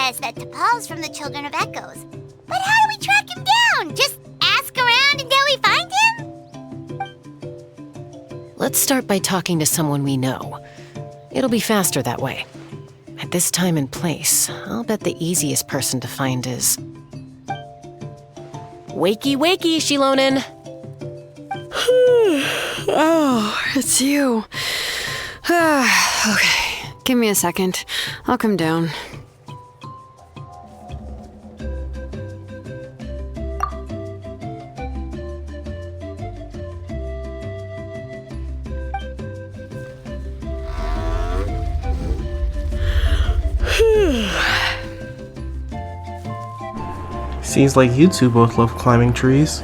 says that T'Pol's from the Children of Echoes. But how do we track him down? Just ask around until we find him? Let's start by talking to someone we know. It'll be faster that way. At this time and place, I'll bet the easiest person to find is... Wakey, wakey, Shilonen! Oh, it's you. Okay, give me a second. I'll come down. Seems like you two both love climbing trees.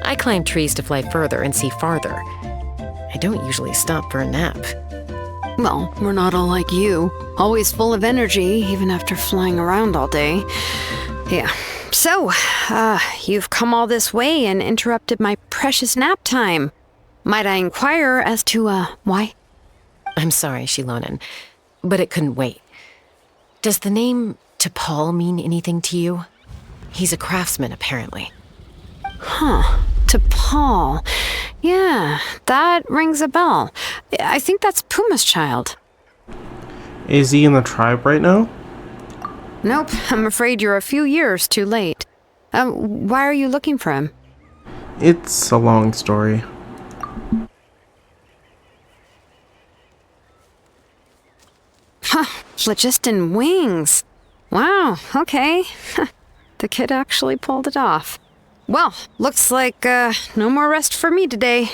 I climb trees to fly further and see farther. I don't usually stop for a nap. Well, we're not all like you. Always full of energy, even after flying around all day. Yeah. So, you've come all this way and interrupted my precious nap time. Might I inquire as to, why? I'm sorry, Shilonen, but it couldn't wait. Does the name T'Pol mean anything to you? He's a craftsman, apparently. Huh. T'Pol. Yeah, that rings a bell. I think that's Puma's child. Is he in the tribe right now? Nope, I'm afraid you're a few years too late. Why are you looking for him? It's a long story. Huh, phlogiston wings. Wow, okay. The kid actually pulled it off. Well, looks like, no more rest for me today.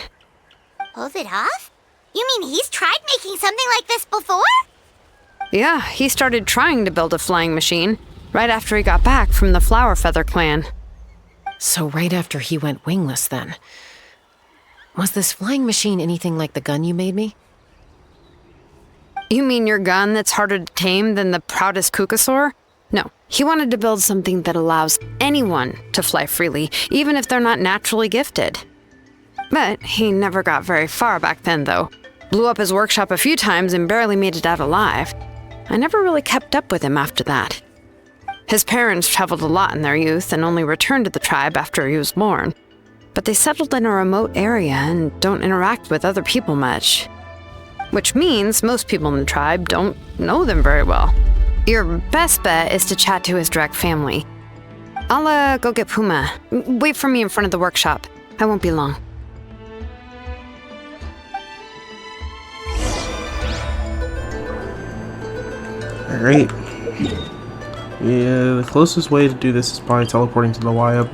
Pulled it off? You mean he's tried making something like this before? Yeah, he started trying to build a flying machine right after he got back from the Flower Feather clan. So right after he went wingless, then. Was this flying machine anything like the gun you made me? You mean your gun that's harder to tame than the proudest Kukasaur? No, he wanted to build something that allows anyone to fly freely, even if they're not naturally gifted. But he never got very far back then, though. Blew up his workshop a few times and barely made it out alive. I never really kept up with him after that. His parents traveled a lot in their youth and only returned to the tribe after he was born. But they settled in a remote area and don't interact with other people much. Which means most people in the tribe don't know them very well. Your best bet is to chat to his direct family. I'll, go get Puma. Wait for me in front of the workshop. I won't be long. Alright. Yeah, the closest way to do this is probably teleporting to the Y-Up.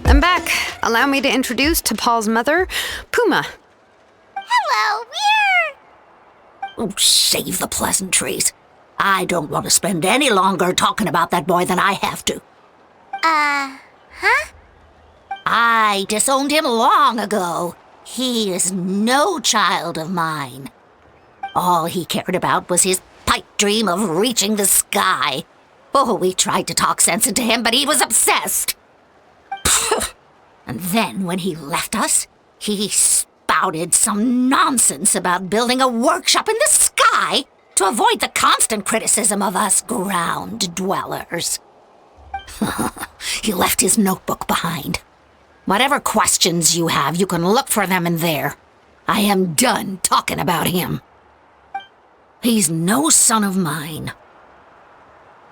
I'm back. Allow me to introduce T'Pol's mother, Puma. Hello, we're... Oh, save the pleasantries. I don't want to spend any longer talking about that boy than I have to. Huh? I disowned him long ago. He is no child of mine. All he cared about was his pipe dream of reaching the sky. Oh, we tried to talk sense into him, but he was obsessed. And then when he left us, he spouted some nonsense about building a workshop in the sky to avoid the constant criticism of us ground dwellers. He left his notebook behind. Whatever questions you have, you can look for them in there. I am done talking about him. He's no son of mine.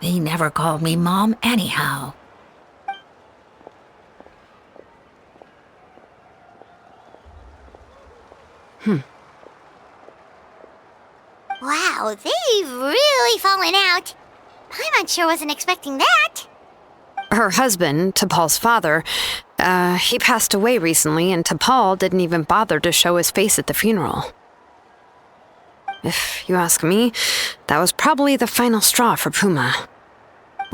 He never called me Mom anyhow. Wow, they've really fallen out. Paimon sure wasn't expecting that. Her husband, T'Pol's father, he passed away recently, and T'Pol didn't even bother to show his face at the funeral. If you ask me, that was probably the final straw for Puma.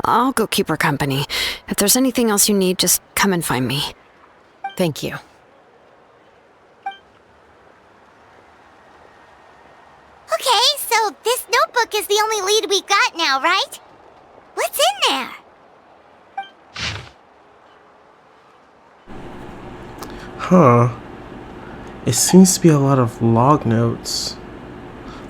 I'll go keep her company. If there's anything else you need, just come and find me. Thank you. Okay, so this notebook is the only lead we got now, right? What's in there? Huh. It seems to be a lot of log notes.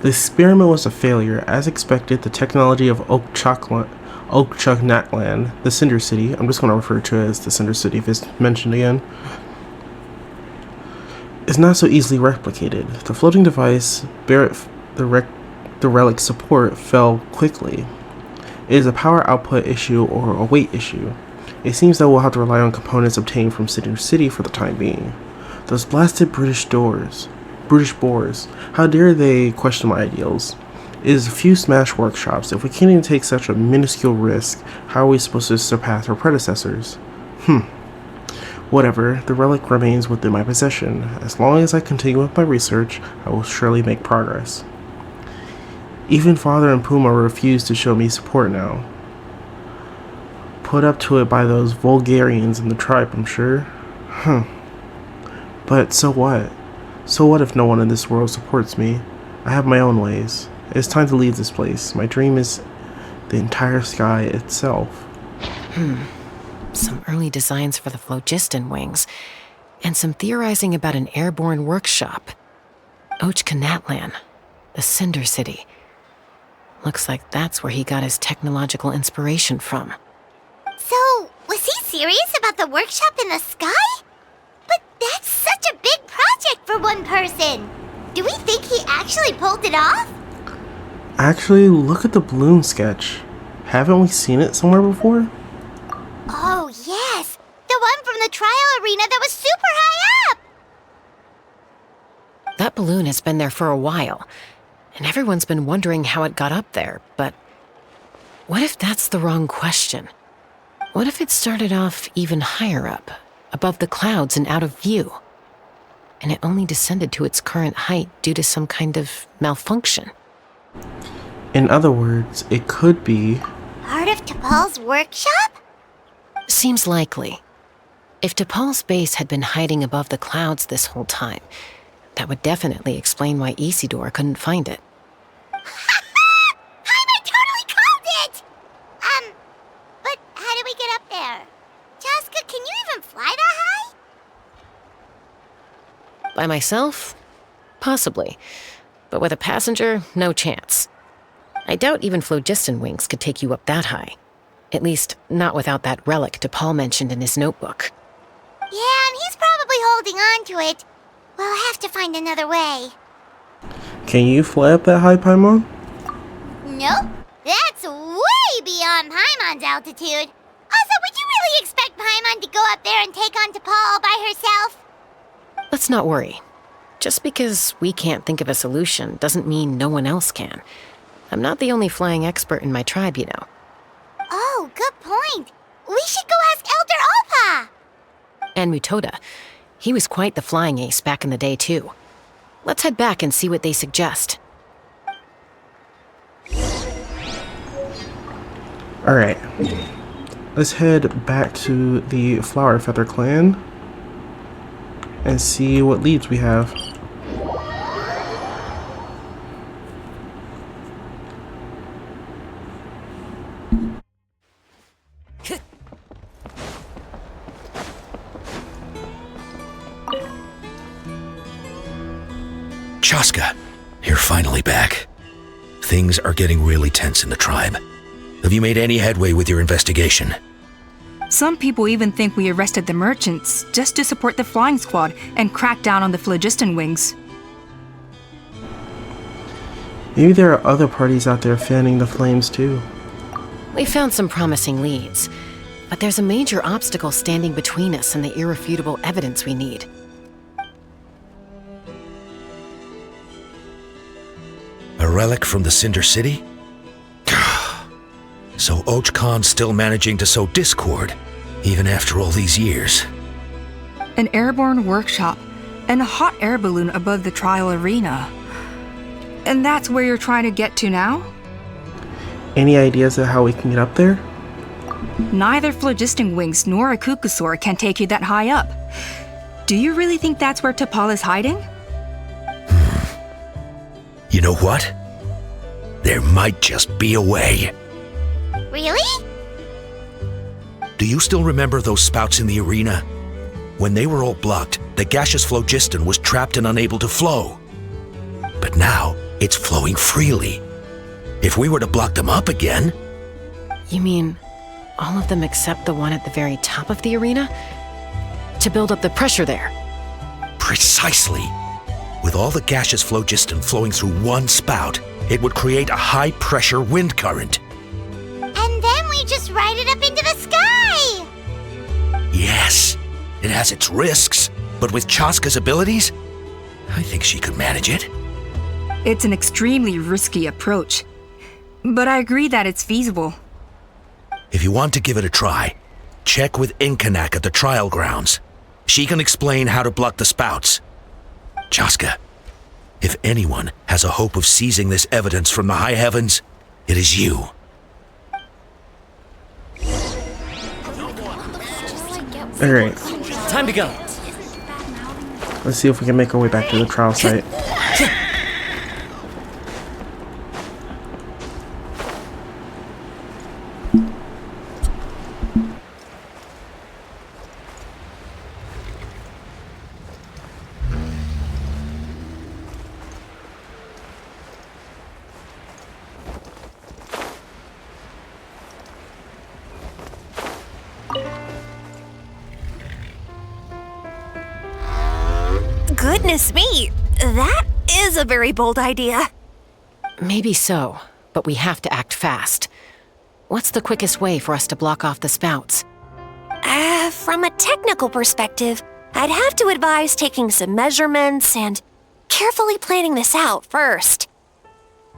The experiment was a failure. As expected, the technology of Oakchuknatland, the Cinder City, I'm just going to refer to it as the Cinder City if it's mentioned again, is not so easily replicated. The floating device, the relic support fell quickly. It is a power output issue or a weight issue. It seems that we'll have to rely on components obtained from Cinder City for the time being. Those blasted British boars. How dare they question my ideals? It is a few smash workshops. If we can't even take such a minuscule risk, how are we supposed to surpass our predecessors? Whatever, the relic remains within my possession. As long as I continue with my research, I will surely make progress. Even Father and Puma refuse to show me support now. Put up to it by those Vulgarians in the tribe, I'm sure. But so what? So what if no one in this world supports me? I have my own ways. It's time to leave this place. My dream is the entire sky itself. Some early designs for the phlogiston wings, and some theorizing about an airborne workshop. Oakchuknatland, the Cinder City. Looks like that's where he got his technological inspiration from. So, was he serious about the workshop in the sky? But that's such a big project for one person. Do we think he actually pulled it off? Actually, look at the balloon sketch. Haven't we seen it somewhere before? Oh, yes. The one from the trial arena that was super high up. That balloon has been there for a while, and everyone's been wondering how it got up there, but what if that's the wrong question? What if it started off even higher up, above the clouds and out of view, and it only descended to its current height due to some kind of malfunction? In other words, it could be... Part of T'Pol's workshop? Seems likely. If T'Pol's base had been hiding above the clouds this whole time, that would definitely explain why Isidore couldn't find it. I totally called it! But how do we get up there? Jaska, can you even fly that high? By myself? Possibly. But with a passenger, no chance. I doubt even phlogiston wings could take you up that high. At least, not without that relic T'Pol mentioned in his notebook. Yeah, and he's probably holding on to it. We'll have to find another way. Can you fly up that high, Paimon? Nope. That's way beyond Paimon's altitude. Also, would you really expect Paimon to go up there and take on T'Pol all by herself? Let's not worry. Just because we can't think of a solution doesn't mean no one else can. I'm not the only flying expert in my tribe, you know. Oh, good point. We should go ask Elder Opa. And Mutoda. He was quite the flying ace back in the day, too. Let's head back and see what they suggest. Alright. Let's head back to the Flower Feather clan and see what leads we have. Chaska, you're finally back. Things are getting really tense in the tribe. Have you made any headway with your investigation? Some people even think we arrested the merchants just to support the flying squad and crack down on the phlogiston wings. Maybe there are other parties out there fanning the flames too. We found some promising leads, but there's a major obstacle standing between us and the irrefutable evidence we need. A relic from the Cinder City? So Ochkon's still managing to sow discord, even after all these years. An airborne workshop and a hot air balloon above the trial arena. And that's where you're trying to get to now? Any ideas of how we can get up there? Neither phlogiston wings nor a kukusaur can take you that high up. Do you really think that's where T'Pol is hiding? You know what? There might just be a way. Really? Do you still remember those spouts in the arena? When they were all blocked, the gaseous phlogiston was trapped and unable to flow. But now, it's flowing freely. If we were to block them up again... You mean all of them except the one at the very top of the arena? To build up the pressure there? Precisely. With all the gaseous phlogiston flowing through one spout, it would create a high-pressure wind current. And then we just ride it up into the sky! Yes, it has its risks, but with Chaska's abilities, I think she could manage it. It's an extremely risky approach. But I agree that it's feasible. If you want to give it a try, check with Inkanak at the trial grounds. She can explain how to block the spouts. Chaska, if anyone has a hope of seizing this evidence from the high heavens, it is you. Alright, Time to go. let's see if we can make our way back to the trial site. Goodness me, that is a very bold idea. Maybe so, but we have to act fast. What's the quickest way for us to block off the spouts? From a technical perspective, I'd have to advise taking some measurements and carefully planning this out first.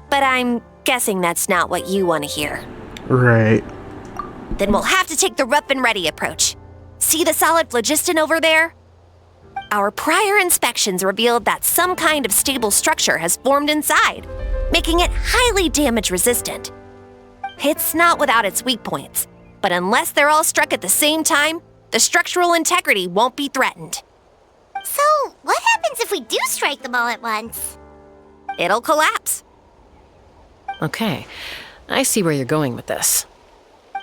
But I'm guessing that's not what you want to hear. Right. Then we'll have to take the rough and ready approach. See the solid phlogiston over there? Our prior inspections revealed that some kind of stable structure has formed inside, making it highly damage resistant. It's not without its weak points, but unless they're all struck at the same time, the structural integrity won't be threatened. So, what happens if we do strike them all at once? It'll collapse. Okay, I see where you're going with this.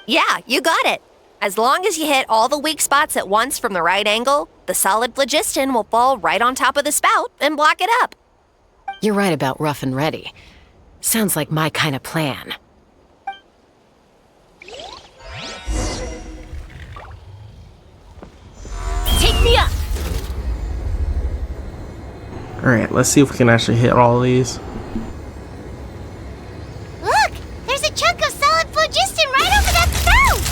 Yeah, you got it. As long as you hit all the weak spots at once from the right angle, the solid phlogiston will fall right on top of the spout and block it up. You're right about rough and ready. Sounds like my kind of plan. Take me up! Alright, let's see if we can actually hit all of these. Look! There's a chunk of solid phlogiston right over that spout!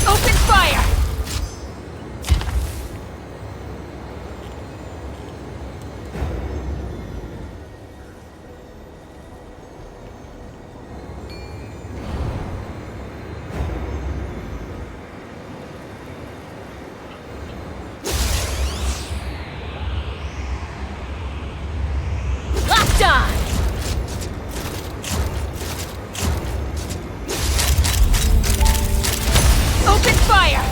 Open fire! Locked on! Open fire!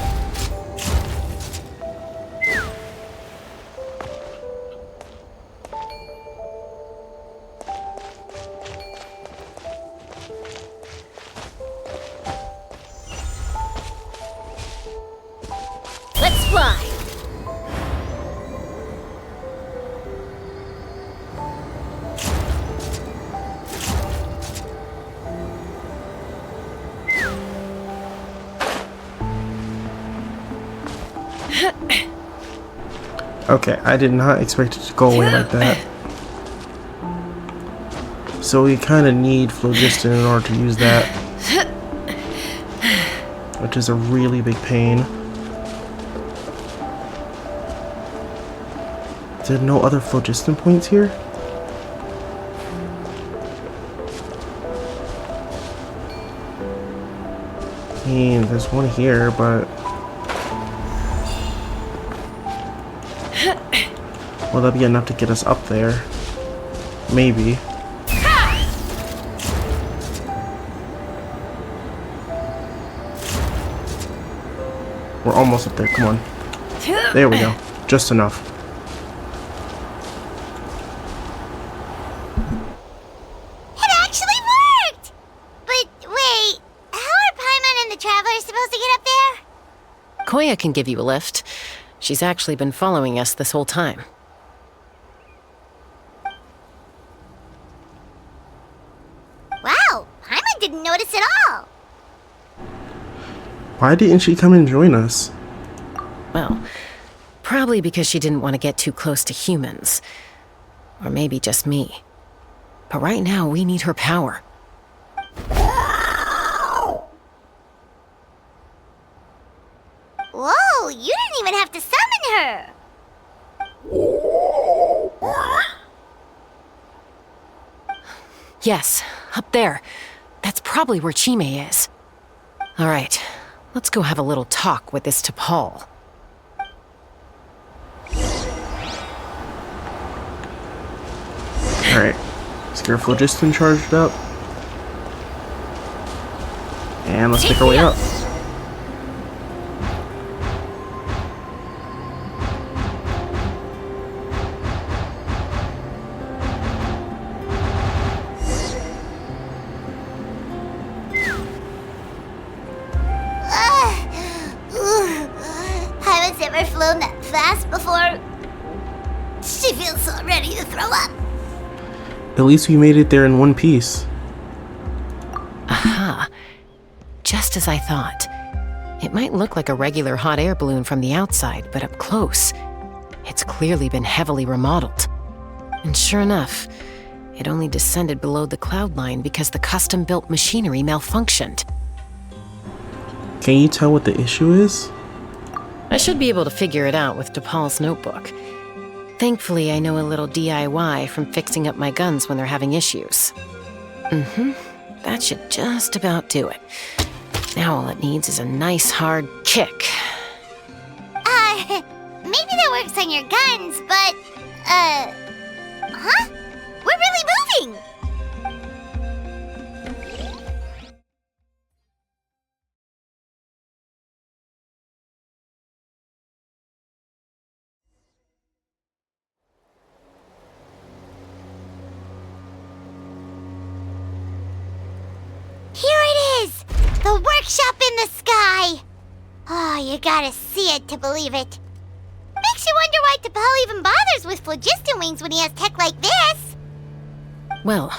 Let's fly! Okay, I did not expect it to go away like that. So we kind of need phlogiston in order to use that. Which is a really big pain. Is there no other phlogiston points here? I mean, there's one here, but... Will that be enough to get us up there? Maybe. We're almost up there. Come on. There we go. Just enough. It actually worked! But wait, how are Paimon and the Travelers supposed to get up there? Koya can give you a lift. She's actually been following us this whole time. Wow, Paimon didn't notice at all. Why didn't she come and join us? Well, probably because she didn't want to get too close to humans. Or maybe just me. But right now, we need her power. Whoa, you didn't even have to summon her. Yes, up there. That's probably where Chime is. All right, let's go have a little talk with this T'Pol. Alright. Let's get our phlogiston charged up. And let's make our way up. Paimon's never flown that fast before. She feels so ready to throw up. At least we made it there in one piece. Aha. Just as I thought. It might look like a regular hot air balloon from the outside, but up close, it's clearly been heavily remodeled. And sure enough, it only descended below the cloud line because the custom-built machinery malfunctioned. Can you tell what the issue is? I should be able to figure it out with T'Pol's notebook. Thankfully, I know a little DIY from fixing up my guns when they're having issues. That should just about do it. Now all it needs is a nice hard kick. Maybe that works on your guns, but, huh? We're really moving! Here it is! The workshop in the sky! Oh, you gotta see it to believe it. Makes you wonder why T'Pol even bothers with phlogiston wings when he has tech like this. Well,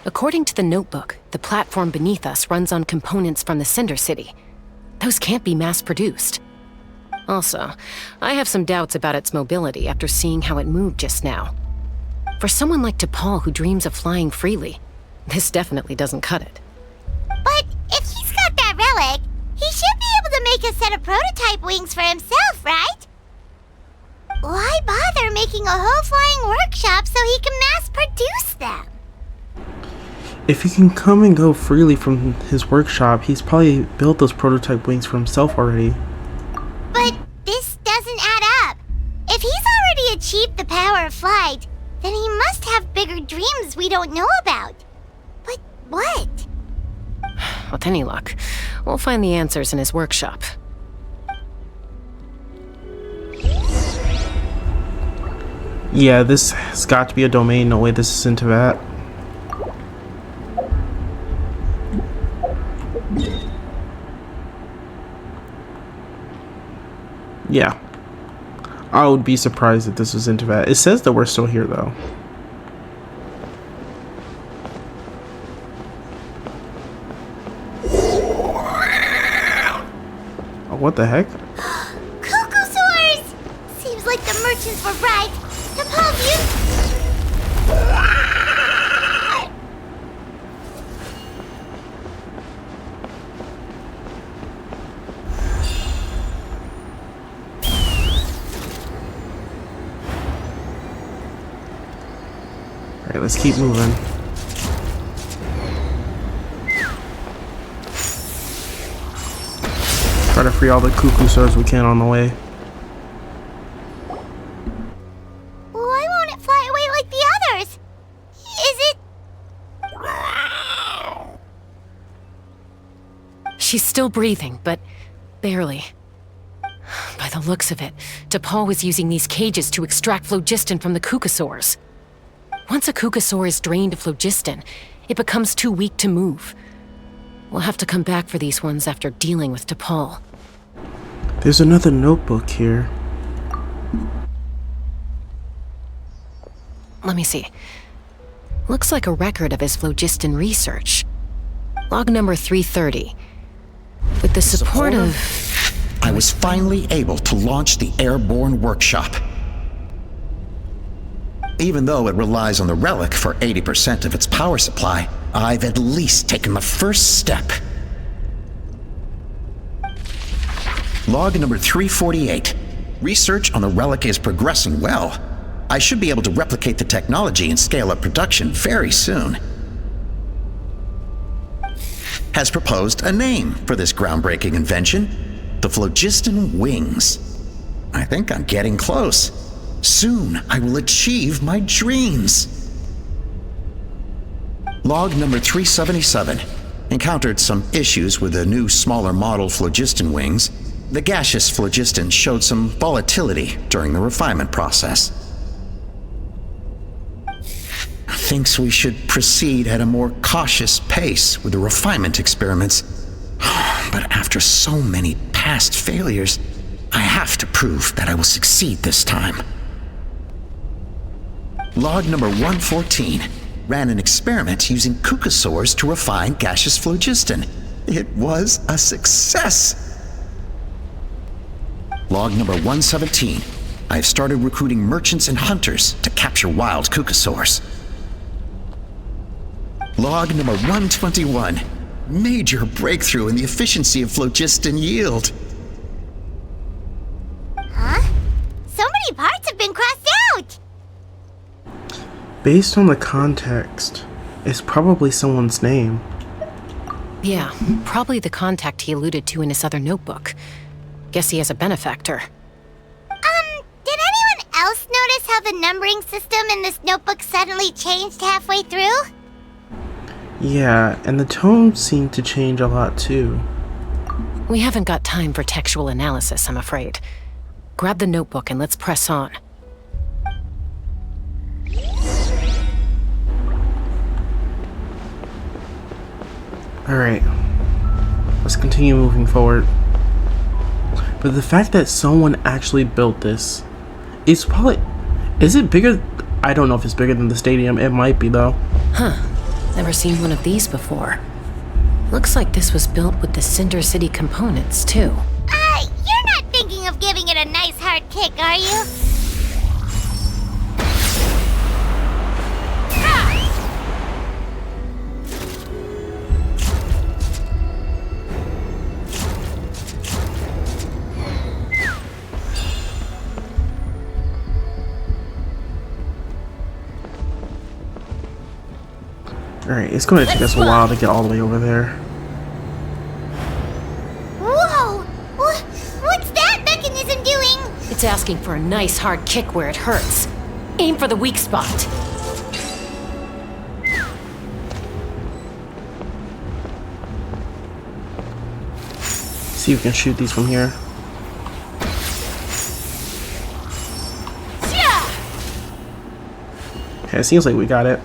according to the notebook, the platform beneath us runs on components from the Cinder City. Those can't be mass-produced. Also, I have some doubts about its mobility after seeing how it moved just now. For someone like T'Pol who dreams of flying freely, this definitely doesn't cut it. But if he's got that relic, he should be able to make a set of prototype wings for himself, right? Why bother making a whole flying workshop so he can mass-produce them? If he can come and go freely from his workshop, he's probably built those prototype wings for himself already. But this doesn't add up. If he's already achieved the power of flight, then he must have bigger dreams we don't know about. But what? With any luck, we'll find the answers in his workshop. Yeah, this has got to be a domain. No way this is in Teyvat. Yeah. I would be surprised if this was in Teyvat. It says that we're still here, though. Oh, what the heck? Cuckoosaurs! Seems like the merchants were right. T'Pol, Alright, let's keep moving. Try to free all the cuckoosaurs we can on the way. What Still breathing, but barely. By the looks of it, T'Pol was using these cages to extract phlogiston from the Kukasaurs. Once a Kukasaur is drained of phlogiston, it becomes too weak to move. We'll have to come back for these ones after dealing with T'Pol. There's another notebook here. Let me see. Looks like a record of his phlogiston research. Log number 330. With the support of... I was finally able to launch the airborne workshop. Even though it relies on the relic for 80% of its power supply, I've at least taken the first step. Log number 348. Research on the relic is progressing well. I should be able to replicate the technology and scale up production very soon. Has proposed a name for this groundbreaking invention: the phlogiston wings. I think I'm getting close. Soon I will achieve my dreams. Log number 377. Encountered some issues with the new smaller model phlogiston wings. The gaseous phlogiston showed some volatility during the refinement process. Thinks we should proceed at a more cautious pace with the refinement experiments. But after so many past failures, I have to prove that I will succeed this time. Log number 114. Ran an experiment using Kukasaurs to refine gaseous phlogiston. It was a success. Log number 117. I have started recruiting merchants and hunters to capture wild Kukasaurs. Log number 121. Major breakthrough in the efficiency of phlogiston yield. Huh? So many parts have been crossed out! Based on the context, it's probably someone's name. Yeah, probably the contact he alluded to in his other notebook. Guess he has a benefactor. Did anyone else notice how the numbering system in this notebook suddenly changed halfway through? Yeah, and the tone seemed to change a lot too. We haven't got time for textual analysis, I'm afraid. Grab the notebook and let's press on. Alright, let's continue moving forward. But the fact that someone actually built this, it's probably... Is it bigger? I don't know if it's bigger than the stadium. It might be though. Huh. Never seen one of these before. Looks like this was built with the Cinder City components, too. You're not thinking of giving it a nice hard kick, are you? Alright, it's going to take us a while to get all the way over there. Whoa! What's that mechanism doing? It's asking for a nice hard kick where it hurts. Aim for the weak spot. See if we can shoot these from here. Okay, it seems like we got it.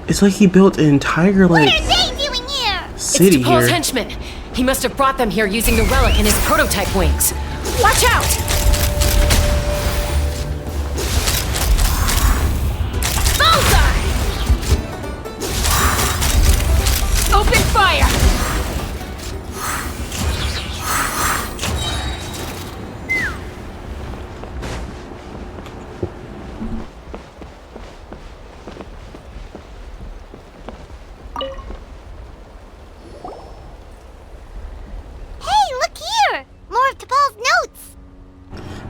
It's like he built an entire, like, What are they doing here? city It's T'Pol's here. henchmen. He must have brought them here using the relic in his prototype wings. Watch out! Bullseye! Open fire!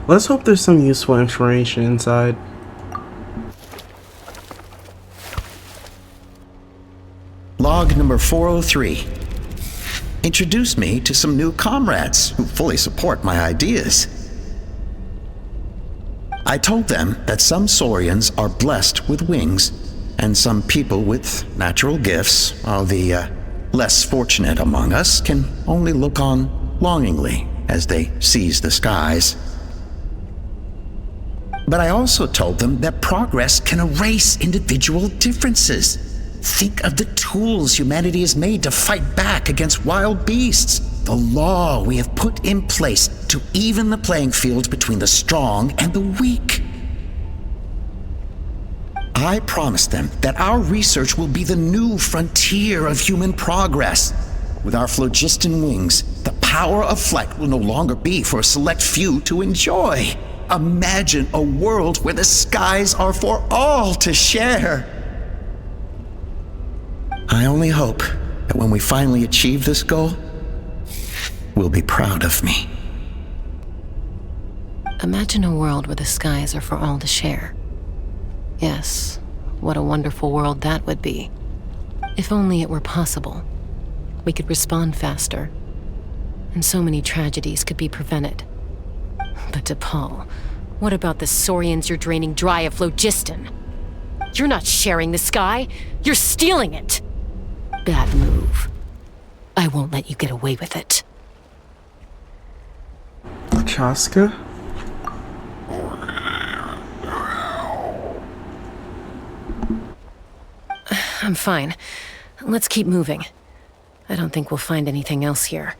Let's hope there's some useful information inside. Log number 403. Introduce me to some new comrades who fully support my ideas. I told them that some Saurians are blessed with wings, and some people with natural gifts, while the less fortunate among us can only look on longingly as they seize the skies. But I also told them that progress can erase individual differences. Think of the tools humanity has made to fight back against wild beasts, the law we have put in place to even the playing field between the strong and the weak. I promised them that our research will be the new frontier of human progress. With our phlogiston wings, the power of flight will no longer be for a select few to enjoy. Imagine a world where the skies are for all to share. I only hope that when we finally achieve this goal, we'll be proud of me. Imagine a world where the skies are for all to share. Yes, what a wonderful world that would be. If only it were possible. We could respond faster, and so many tragedies could be prevented. But DePaul, what about the Saurians you're draining dry of phlogiston? You're not sharing the sky, you're stealing it! Bad move. I won't let you get away with it. Chaska? I'm fine. Let's keep moving. I don't think we'll find anything else here.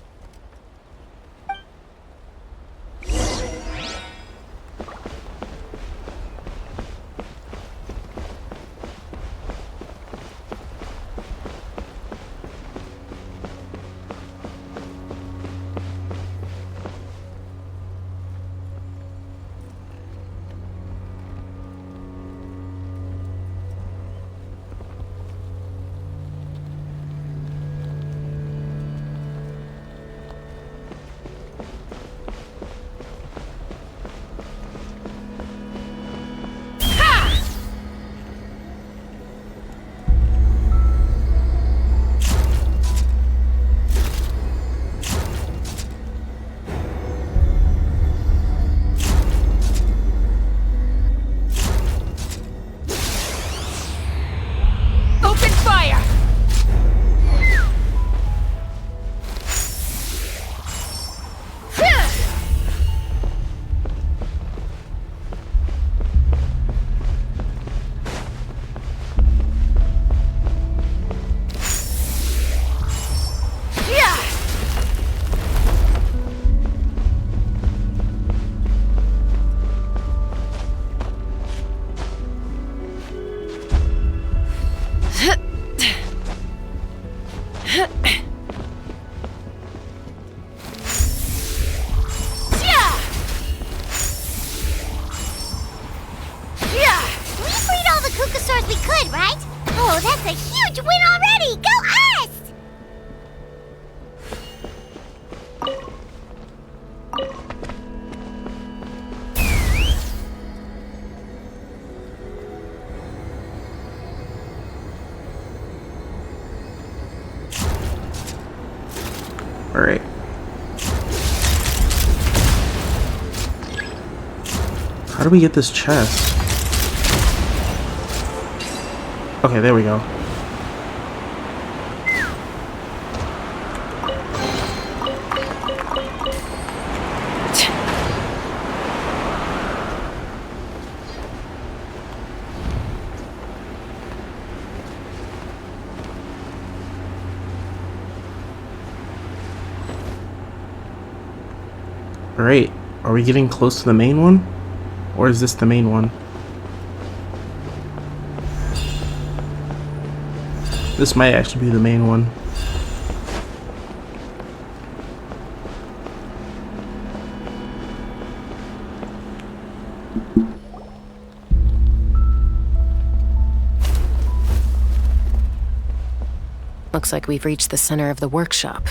We could, right? Oh, that's a huge win already! Go us! Alright. How do we get this chest? Okay, there we go. Alright, are we getting close to the main one? Or is this the main one? This might actually be the main one. Looks like we've reached the center of the workshop.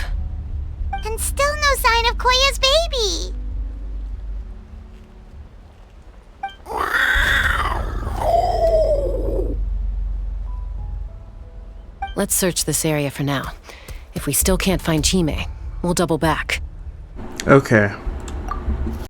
And still no sign of Koya's baby. Let's search this area for now. If we still can't find Chime, we'll double back. Okay.